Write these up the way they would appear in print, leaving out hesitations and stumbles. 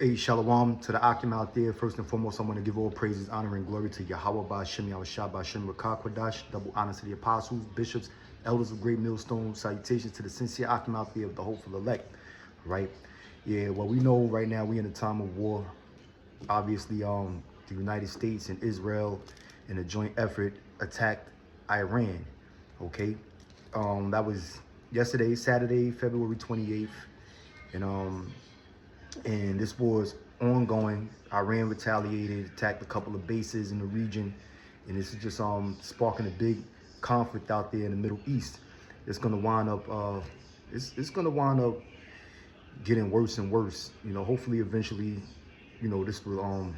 Hey, shalom to the Akim out there. First and foremost, I want to give all praises, honor, and glory to Yahweh Ba'Shem Yahushua Ba'Shem Rakakwadash. Double honor to the apostles, bishops, elders of great millstone. Salutations to the sincere Akim out there of the hopeful elect. Right? Yeah, well, we know right now we in a time of war. Obviously, the United States and Israel in a joint effort attacked Iran. Okay? That was yesterday, Saturday, February 28th. And this war is ongoing. Iran retaliated, attacked a couple of bases in the region, and this is just sparking a big conflict out there in the Middle East. It's gonna wind up it's gonna wind up getting worse and worse. You know, hopefully eventually, you know, this will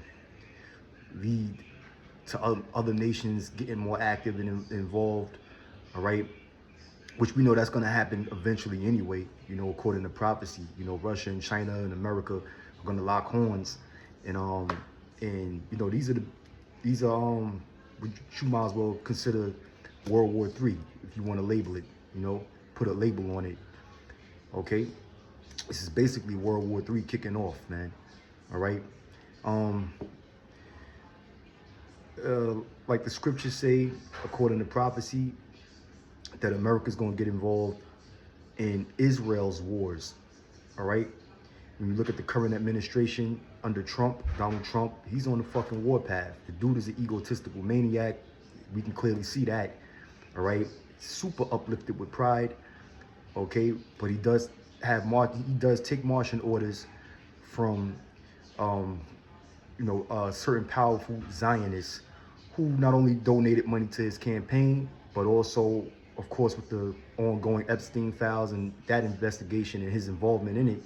lead to other nations getting more active and involved. All right, which we know that's going to happen eventually anyway, you know, according to prophecy. You know, Russia and China and America are going to lock horns, and you know, these are what you might as well consider World War III, if you want to label it, you know, put a label on it. Okay, this is basically World War III kicking off, man. All right, like the scriptures say, according to prophecy, that America's going to get involved in Israel's wars. All right, when you look at the current administration under Trump, Donald Trump, he's on the fucking warpath. The dude is an egotistical maniac. We can clearly see that. All right, super uplifted with pride. Okay, but he does take marching orders from you know, certain powerful Zionists who not only donated money to his campaign, but also, of course, with the ongoing Epstein files and that investigation and his involvement in it,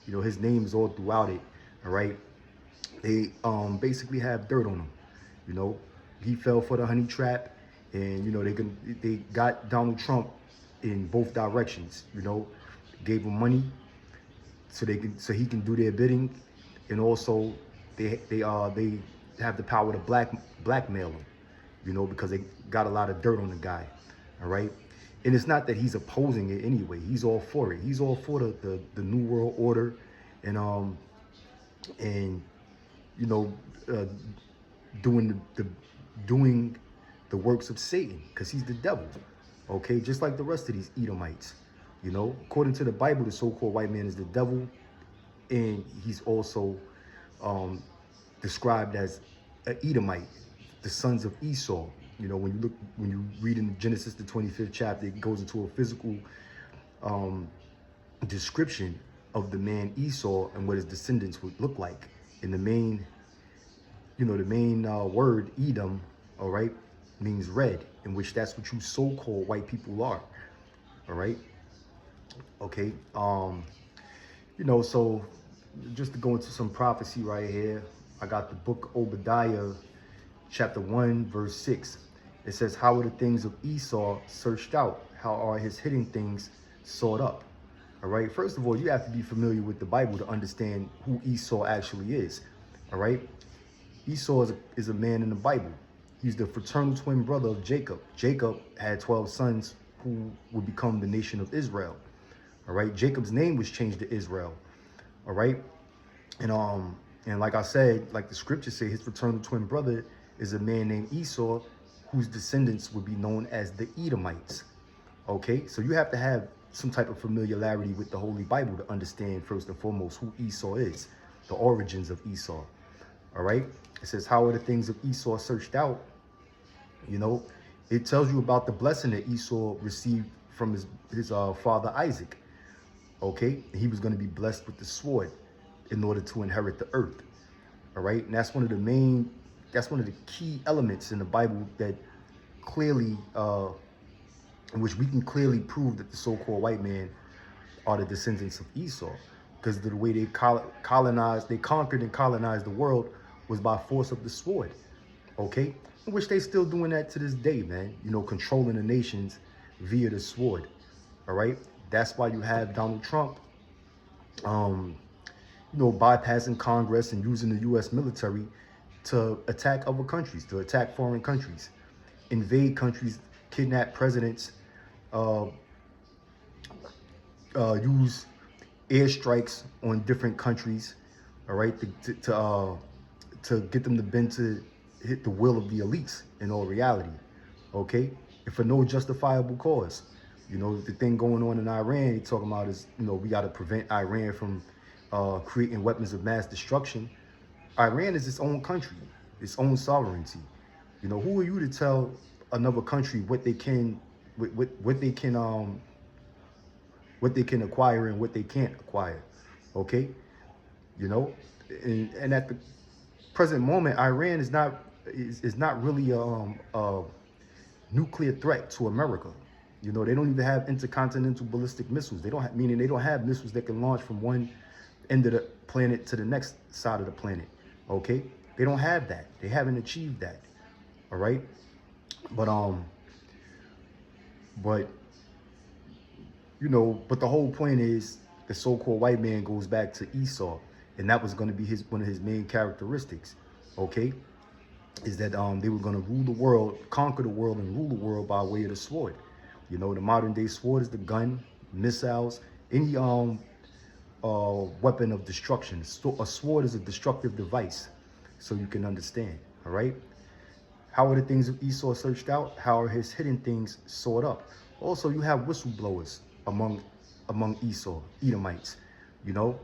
you know, his name is all throughout it. All right, they basically have dirt on him. You know, he fell for the honey trap, and you know they got Donald Trump in both directions. You know, gave him money so he can do their bidding, and also they have the power to blackmail him. You know, because they got a lot of dirt on the guy. All right, and it's not that he's opposing it anyway. He's all for it. He's all for the new world order, and you know, doing the works of Satan, because he's the devil. Okay, just like the rest of these Edomites. You know, according to the Bible, the so-called white man is the devil, and he's also described as an Edomite, the sons of Esau. You know, when you read in Genesis, the 25th chapter, it goes into a physical description of the man Esau and what his descendants would look like. And the main word Edom, all right, means red, in which that's what you so-called white people are. All right. Okay. You know, so just to go into some prophecy right here, I got the book Obadiah, chapter 1, verse 6. It says, how are the things of Esau searched out? How are his hidden things sought up? All right. First of all, you have to be familiar with the Bible to understand who Esau actually is. All right. Esau is a man in the Bible. He's the fraternal twin brother of Jacob. Jacob had 12 sons who would become the nation of Israel. All right. Jacob's name was changed to Israel. All right. And like I said, like the scriptures say, his fraternal twin brother is a man named Esau, whose descendants would be known as the Edomites. Okay, so you have to have some type of familiarity with the Holy Bible to understand, first and foremost, who Esau is, the origins of Esau. All right, it says, how are the things of Esau searched out? You know, it tells you about the blessing that Esau received from his father Isaac. Okay, he was going to be blessed with the sword in order to inherit the earth. All right, and that's one of the key elements in the Bible that clearly, in which we can clearly prove that the so-called white man are the descendants of Esau, because of the way they conquered and colonized the world was by force of the sword. Okay, in which they still doing that to this day, man. You know, controlling the nations via the sword. All right, that's why you have Donald Trump, you know, bypassing Congress and using the U.S. military to attack other countries, to attack foreign countries, invade countries, kidnap presidents, use airstrikes on different countries. all right, to get them to bend to hit the will of the elites in all reality, okay, and for no justifiable cause. You know, the thing going on in Iran, they talking about is, you know, we got to prevent Iran from creating weapons of mass destruction. Iran is its own country, its own sovereignty. You know, who are you to tell another country what they can, what they can acquire and what they can't acquire? Okay, you know, and at the present moment, Iran is not really a nuclear threat to America. You know, they don't even have intercontinental ballistic missiles. They don't have, meaning they don't have missiles that can launch from one end of the planet to the next side of the planet. Okay, they don't have that. They haven't achieved that. All right, but but you know, but the whole point is the so-called white man goes back to Esau, and that was going to be one of his main characteristics. Okay, is that they were going to rule the world, conquer the world, and rule the world by way of the sword. You know, the modern day sword is the gun, missiles, any weapon of destruction. So a sword is a destructive device, so you can understand. All right. How are the things of Esau searched out? How are his hidden things sought up? Also, you have whistleblowers among Esau, Edomites. You know,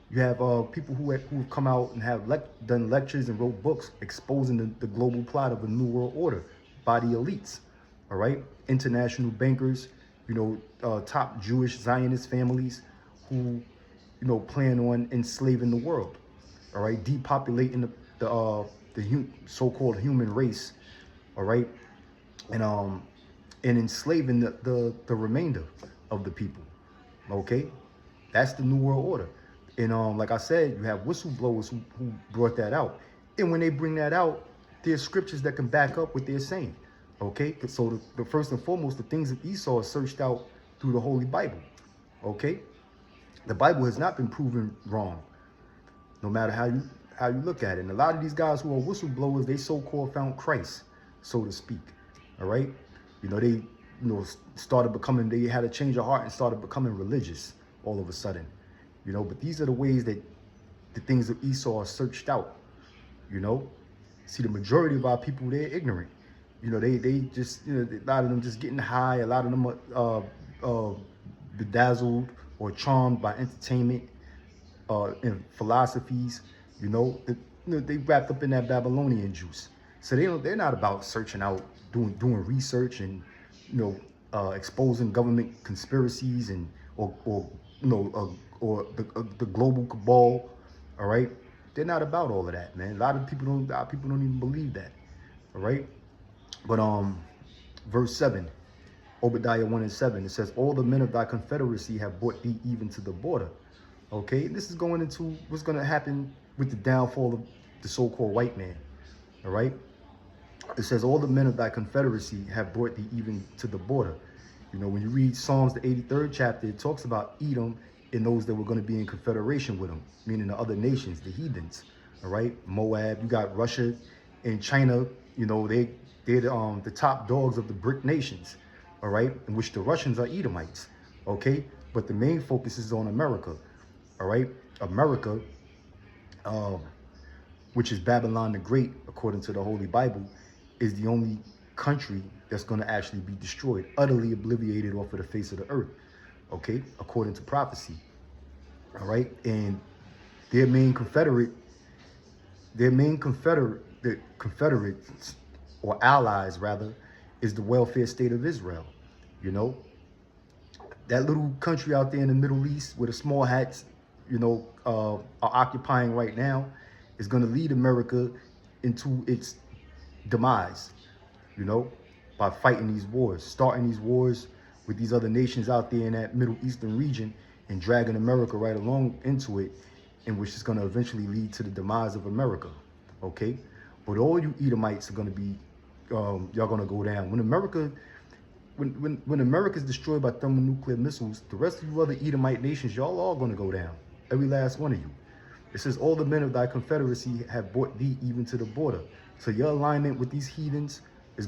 you have people who have come out and have done lectures and wrote books exposing the global plot of a new world order by the elites. All right, international bankers, you know, top Jewish Zionist families who, you know, plan on enslaving the world. All right, depopulating the so-called human race. All right, and enslaving the remainder of the people. Okay, that's the new world order. And like I said, you have whistleblowers who brought that out. And when they bring that out, there's scriptures that can back up what they're saying. Okay, so the first and foremost, the things of Esau are searched out through the Holy Bible. Okay, the Bible has not been proven wrong, no matter how you look at it. And a lot of these guys who are whistleblowers, they so-called found Christ, so to speak. All right, you know, they started becoming, they had a change of heart and started becoming religious all of a sudden. You know, but these are the ways that the things of Esau are searched out. You know, see, the majority of our people, they're ignorant. You know, they just, you know, a lot of them just getting high. A lot of them are bedazzled or charmed by entertainment and philosophies. You know, they wrapped up in that Babylonian juice. So they're not about searching out, doing research and, you know, exposing government conspiracies and or the global cabal. All right, they're not about all of that, man. A lot of people don't even believe that. All right, but verse 7, Obadiah 1:7, it says, all the men of thy confederacy have brought thee even to the border. Okay, this is going into what's going to happen with the downfall of the so-called white man. All right, it says, all the men of thy confederacy have brought thee even to the border. You know, when you read Psalms, the 83rd chapter, it talks about Edom and those that were going to be in confederation with them, meaning the other nations, the heathens. All right, Moab, you got Russia and China. You know, they're the top dogs of the BRIC nations. All right, in which the Russians are Edomites. Okay, but the main focus is on America. All right, America, which is Babylon the Great, according to the Holy Bible, is the only country that's going to actually be destroyed, utterly obliterated off of the face of the earth. Okay, according to prophecy. All right, and their main confederates or allies rather is the welfare state of Israel. You know, that little country out there in the Middle East where the small hats, you know, are occupying right now, is going to lead America into its demise. You know, by fighting these wars, starting these wars with these other nations out there in that Middle Eastern region and dragging America right along into it, in which is going to eventually lead to the demise of America. Okay, but all you Edomites are going to be, y'all going to go down. When America, when America is destroyed by thermonuclear missiles, the rest of you other Edomite nations, y'all all going to go down. Every last one of you. It says, all the men of thy confederacy have brought thee even to the border. So your alignment with these heathens is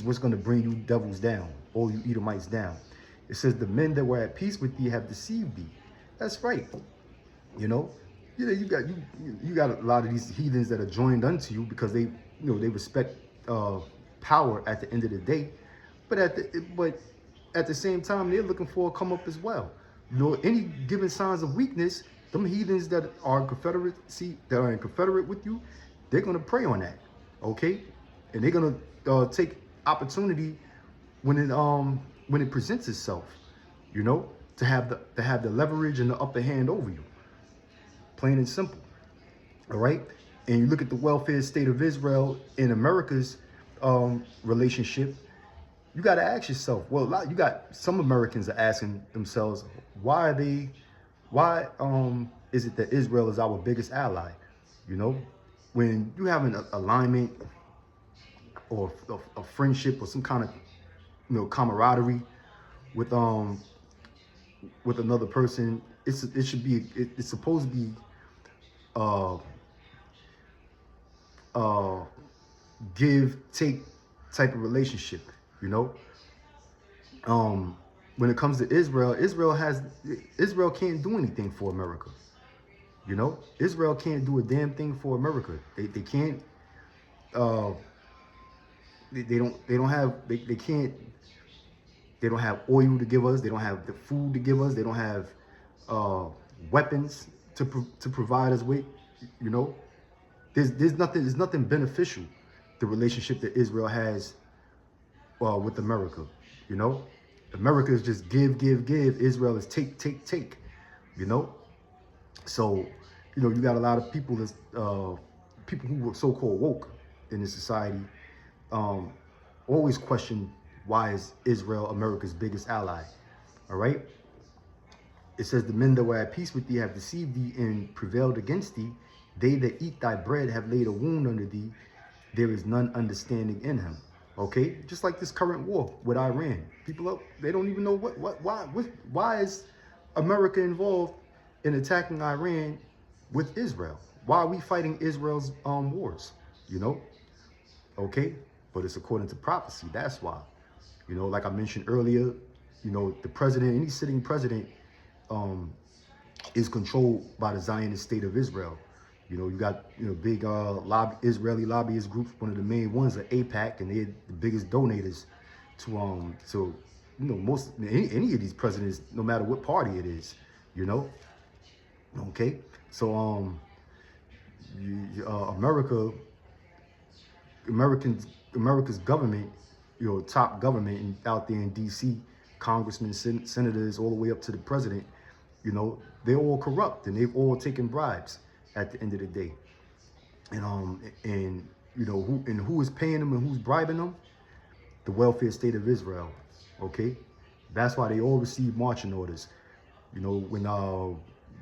what's gonna bring you devils down, all you Edomites down. It says the men that were at peace with thee have deceived thee. That's right. You know, you got a lot of these heathens that are joined unto you because they respect power at the end of the day, but at the same time they're looking for a come up as well. Any given signs of weakness, them heathens that are in confederate with you, they're gonna prey on that, okay, and they're gonna take opportunity when it presents itself, to have the leverage and the upper hand over you. Plain and simple. All right. And you look at the welfare state of Israel in America's relationship, you got to ask yourself, well, you got some Americans are asking themselves, why is it that Israel is our biggest ally? When you have an alignment or a friendship or some kind of camaraderie with another person, it's supposed to be give take type of relationship. When it comes to Israel, Israel can't do anything for America. Israel can't do a damn thing for America. They can't. They don't have. They can't. They don't have oil to give us. They don't have the food to give us. They don't have weapons to provide us with. There's nothing beneficial. The relationship that Israel has with America. America is just give. Israel is take. So you got a lot of people that's people who were so-called woke in this society always question, why is Israel America's biggest ally? All right. It says, the men that were at peace with thee have deceived thee and prevailed against thee. They that eat thy bread have laid a wound under thee. There is none understanding in him. Okay. Just like this current war with Iran. People they don't even know why is America involved in attacking Iran with Israel? Why are we fighting Israel's wars? Okay. But it's according to prophecy. That's why. Like I mentioned earlier, the president, any sitting president, is controlled by the Zionist state of Israel. You got big Israeli lobbyist groups. One of the main ones are AIPAC, and they're the biggest donators to most any of these presidents, no matter what party it is. Okay, so America's government, top government out there in D.C., congressmen, senators, all the way up to the president, they're all corrupt and they've all taken bribes at the end of the day. And who is paying them and who's bribing them? The welfare state of Israel. Okay, that's why they all receive marching orders. When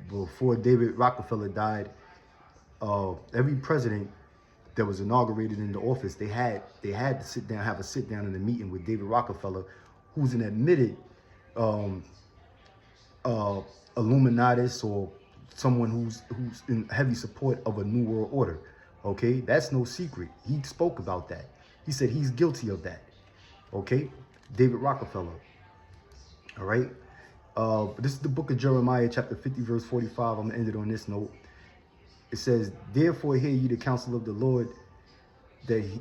before David Rockefeller died, every president that was inaugurated into office, they had to have a sit down in a meeting with David Rockefeller, who's an admitted Illuminatus, or someone who's in heavy support of a new world order. Okay, that's no secret. He spoke about that. He said he's guilty of that. Okay, David Rockefeller. All right. This is the book of Jeremiah, chapter 50, verse 45. I'm gonna end it on this note. It says, therefore hear ye the counsel of the Lord, it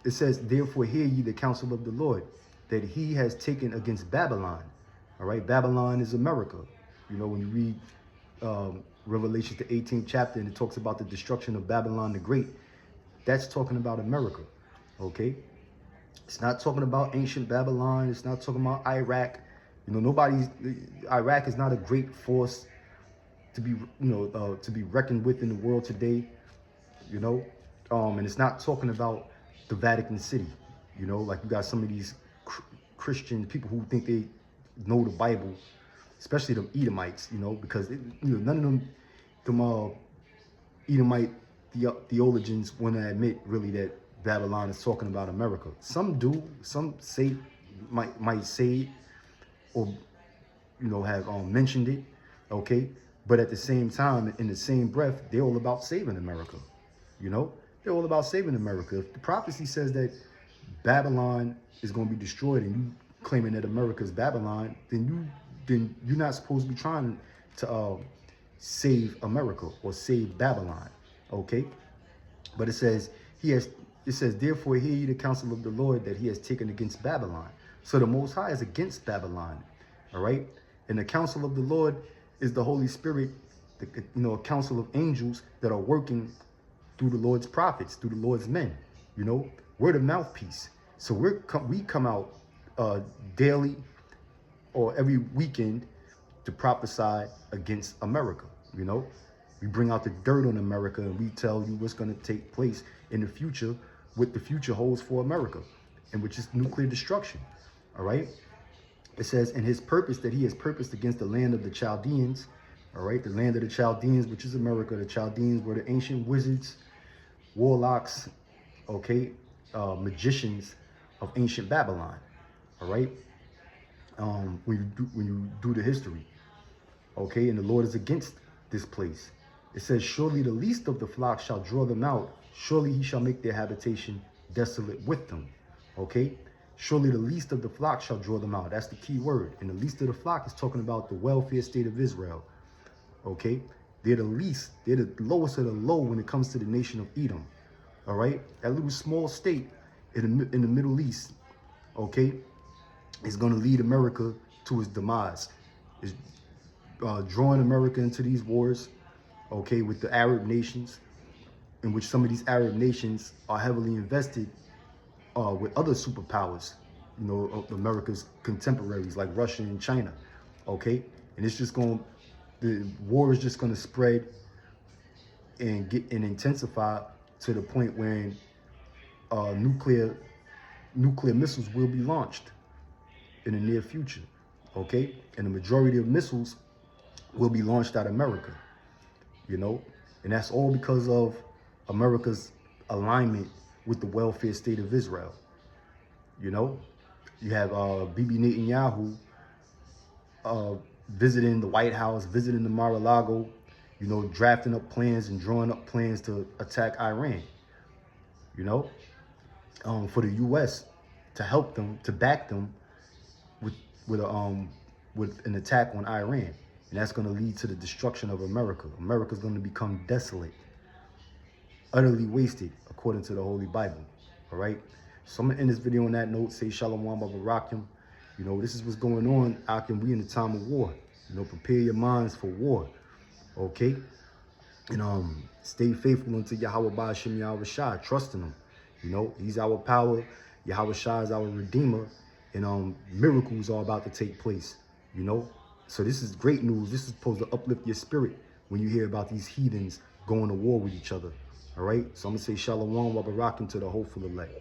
says, therefore hear ye the counsel of the Lord, that he has taken against Babylon. All right, Babylon is America. When you read Revelation, the 18th chapter, and it talks about the destruction of Babylon the Great, that's talking about America. Okay, it's not talking about ancient Babylon. It's not talking about Iraq. Iraq is not a great force to be reckoned with in the world today. And it's not talking about the Vatican City. Like you got some of these Christian people who think they know the Bible, especially the Edomites. Because none of them Edomite theologians want to admit really that Babylon is talking about America. Some do. Some say might say it, or have mentioned it. Okay, but at the same time, in the same breath, they're all about saving America. They're all about saving America. If the prophecy says that Babylon is going to be destroyed, and you claiming that America is Babylon, then you're not supposed to be trying to save America or save Babylon. Okay, but it says therefore hear ye the counsel of the Lord that he has taken against Babylon. So the Most High is against Babylon. All right, and the counsel of the Lord is the Holy Spirit, a council of angels that are working through the Lord's prophets, through the Lord's men. We're the mouthpiece. So we come out daily or every weekend to prophesy against America. We bring out the dirt on America, and we tell you what's going to take place in the future, what the future holds for America, and which is nuclear destruction. All right. It says, in his purpose that he has purposed against the land of the Chaldeans. All right. The land of the Chaldeans, which is America. The Chaldeans were the ancient wizards, warlocks, okay, magicians of ancient Babylon. All right. When you do the history. Okay. And the Lord is against this place. It says, surely the least of the flock shall draw them out. Surely he shall make their habitation desolate with them. Okay. Surely the least of the flock shall draw them out. That's the key word. And the least of the flock is talking about the welfare state of Israel. Okay. They're the least. They're the lowest of the low when it comes to the nation of Edom. All right. That little small state in the Middle East. Okay. Is going to lead America to its demise. Is drawing America into these wars. Okay, with the Arab nations, in which some of these Arab nations are heavily invested with other superpowers, of America's contemporaries like Russia and China. Okay, and it's just the war is just going to spread and intensify to the point when nuclear missiles will be launched in the near future. Okay, and the majority of missiles will be launched out of America. And that's all because of America's alignment with the welfare state of Israel. You have Bibi Netanyahu visiting the White House, visiting the Mar-a-Lago, drafting up plans and drawing up plans to attack Iran, for the U.S. to help them, to back them with an attack on Iran. And that's going to lead to the destruction of America. America's going to become desolate, utterly wasted, according to the Holy Bible. All right? So I'm going to end this video on that note. Say Shalom Barakim. This is what's going on. Akim, we in the time of war. Prepare your minds for war. Okay? And stay faithful unto Yahweh Ba'ashem Yahweh Shai. Trust in him. He's our power. Yahweh Shai is our redeemer. And miracles are about to take place. So this is great news. This is supposed to uplift your spirit when you hear about these heathens going to war with each other. All right? So I'm going to say Shalom wa Barakim to the hopeful elect.